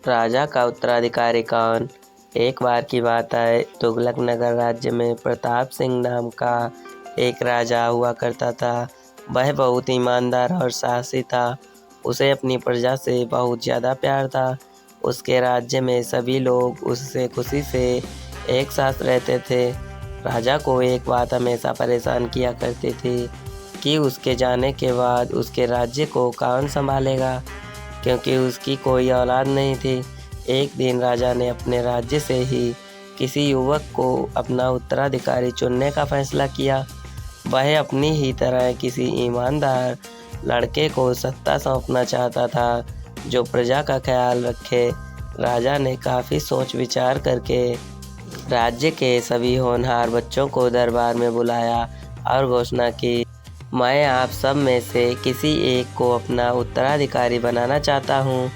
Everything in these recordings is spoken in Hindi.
राजा का उत्तराधिकारी कौन। एक बार की बात है, तुगलक नगर राज्य में प्रताप सिंह नाम का एक राजा हुआ करता था। वह बहुत ईमानदार और साहसी था। उसे अपनी प्रजा से बहुत ज़्यादा प्यार था। उसके राज्य में सभी लोग उससे खुशी से एक साथ रहते थे। राजा को एक बात हमेशा परेशान किया करती थी कि उसके जाने के बाद उसके राज्य को कौन संभालेगा, क्योंकि उसकी कोई औलाद नहीं थी। एक दिन राजा ने अपने राज्य से ही किसी युवक को अपना उत्तराधिकारी चुनने का फैसला किया। वह अपनी ही तरह किसी ईमानदार लड़के को सत्ता सौंपना चाहता था, जो प्रजा का ख्याल रखे। राजा ने काफ़ी सोच विचार करके राज्य के सभी होनहार बच्चों को दरबार में बुलाया और घोषणा की, मैं आप सब में से किसी एक को अपना उत्तराधिकारी बनाना चाहता हूँ।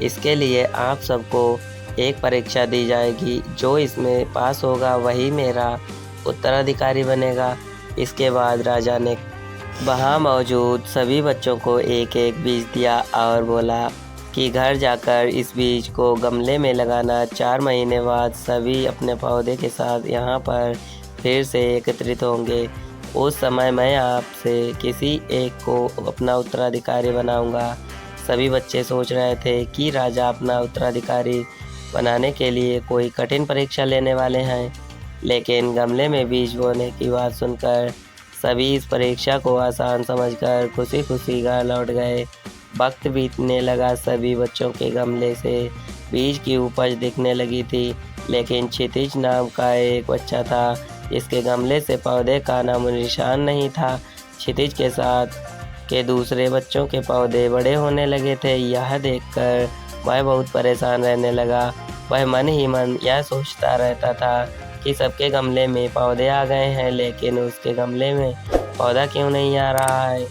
इसके लिए आप सबको एक परीक्षा दी जाएगी। जो इसमें पास होगा वही मेरा उत्तराधिकारी बनेगा। इसके बाद राजा ने वहाँ मौजूद सभी बच्चों को एक एक बीज दिया और बोला कि घर जाकर इस बीज को गमले में लगाना। 4 महीने बाद सभी अपने पौधे के साथ यहाँ पर फिर से एकत्रित होंगे। उस समय मैं आपसे किसी एक को अपना उत्तराधिकारी बनाऊंगा। सभी बच्चे सोच रहे थे कि राजा अपना उत्तराधिकारी बनाने के लिए कोई कठिन परीक्षा लेने वाले हैं, लेकिन गमले में बीज बोने की बात सुनकर सभी इस परीक्षा को आसान समझकर खुशी खुशी घर लौट गए। वक्त बीतने लगा, सभी बच्चों के गमले से बीज की उपज दिखने लगी थी, लेकिन क्षितिज नाम का एक बच्चा था जिसके गमले से पौधे का नामो निशान नहीं था। क्षितिज के साथ के दूसरे बच्चों के पौधे बड़े होने लगे थे। यह देखकर वह बहुत परेशान रहने लगा। वह मन ही मन यह सोचता रहता था कि सबके गमले में पौधे आ गए हैं, लेकिन उसके गमले में पौधा क्यों नहीं आ रहा है।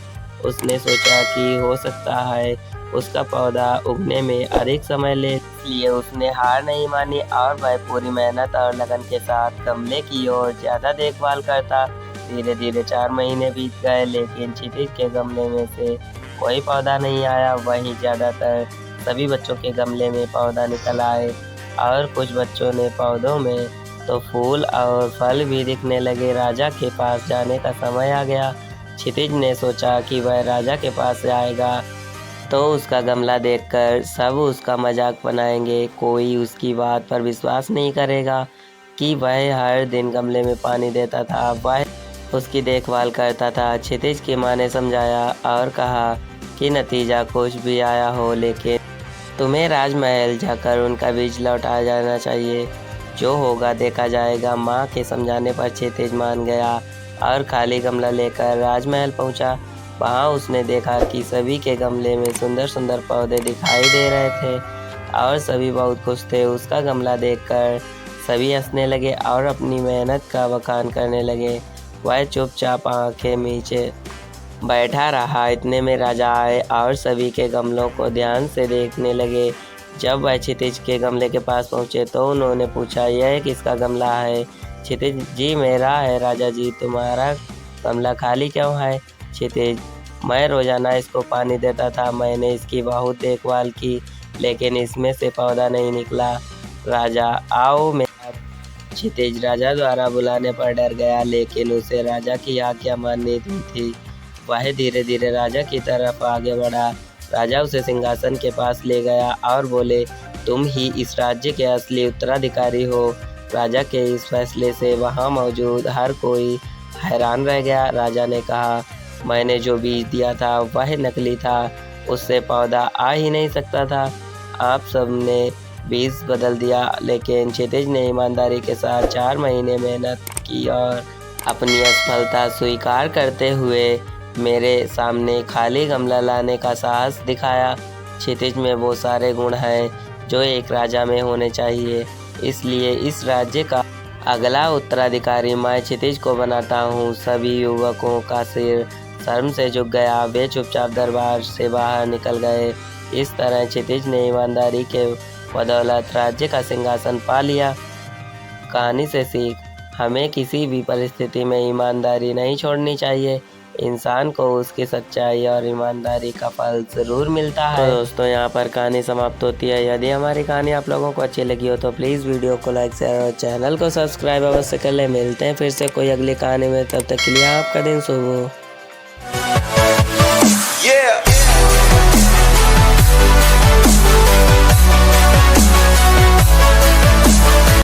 उसने सोचा कि हो सकता है उसका पौधा उगने में अधिक समय ले, इसलिए उसने हार नहीं मानी और वह पूरी मेहनत और लगन के साथ गमले की ओर ज़्यादा देखभाल करता। धीरे धीरे 4 महीने बीत गए, लेकिन क्षितिज के गमले में से कोई पौधा नहीं आया। वहीं ज़्यादातर सभी बच्चों के गमले में पौधा निकल आए और कुछ बच्चों ने पौधों में तो फूल और फल भी दिखने लगे। राजा के पास जाने का समय आ गया। क्षितिज ने सोचा कि वह राजा के पास आएगा तो उसका गमला देखकर सब उसका मजाक बनाएंगे। कोई उसकी बात पर विश्वास नहीं करेगा कि वह हर दिन गमले में पानी देता था, वह उसकी देखभाल करता था। क्षितिज की माँ ने समझाया और कहा कि नतीजा कुछ भी आया हो, लेकिन तुम्हें राजमहल जाकर उनका बीज लौटा जाना चाहिए। जो होगा देखा जाएगा। माँ के समझाने पर क्षितिज मान गया और खाली गमला लेकर राजमहल पहुँचा। वहाँ उसने देखा कि सभी के गमले में सुंदर सुंदर पौधे दिखाई दे रहे थे और सभी बहुत खुश थे। उसका गमला देखकर सभी हंसने लगे और अपनी मेहनत का बखान करने लगे। वह चुपचाप आंखें नीचे बैठा रहा। इतने में राजा आए और सभी के गमलों को ध्यान से देखने लगे। जब वह क्षितिज के गमले के पास पहुँचे तो उन्होंने पूछा, यह किसका गमला है। क्षितिज, जी मेरा है। राजा जी, तुम्हारा गमला खाली क्यों है। क्षितिज, मैं रोजाना इसको पानी देता था। मैंने इसकी बहुत देखभाल की, लेकिन इसमें से पौधा नहीं निकला। राजा, आओ मेरे साथ। क्षितिज राजा द्वारा बुलाने पर डर गया, लेकिन उसे राजा की आज्ञा माननी थी। वह धीरे धीरे राजा की तरफ आगे बढ़ा। राजा उसे सिंहासन के पास ले गया और बोले, तुम ही इस राज्य के असली उत्तराधिकारी हो। राजा के इस फैसले से वहाँ मौजूद हर कोई हैरान रह गया। राजा ने कहा, मैंने जो बीज दिया था वह नकली था, उससे पौधा आ ही नहीं सकता था। आप सब ने बीज बदल दिया। लेकिन क्षितिज ने ईमानदारी के साथ 4 महीने मेहनत की और अपनी असफलता स्वीकार करते हुए मेरे सामने खाली गमला लाने का साहस दिखाया। क्षितिज में वो सारे गुण हैं जो एक राजा में होने चाहिए, इसलिए इस राज्य का अगला उत्तराधिकारी मैं क्षितिज को बनाता हूँ। सभी युवकों का सिर शर्म से झुक गया। वे चुपचाप दरबार से बाहर निकल गए। इस तरह क्षितिज ने ईमानदारी के बदौलत राज्य का सिंहासन पा लिया। कहानी से सीख, हमें किसी भी परिस्थिति में ईमानदारी नहीं छोड़नी चाहिए। इंसान को उसकी सच्चाई और ईमानदारी का फल ज़रूर मिलता है। तो दोस्तों यहाँ पर कहानी समाप्त होती है। यदि हमारी कहानी आप लोगों को अच्छी लगी हो तो प्लीज़ वीडियो को लाइक शेयर और चैनल को सब्सक्राइब अवश्य कर ले। मिलते हैं फिर से कोई अगली कहानी में, तब तक के लिए आपका दिन शुभ हो।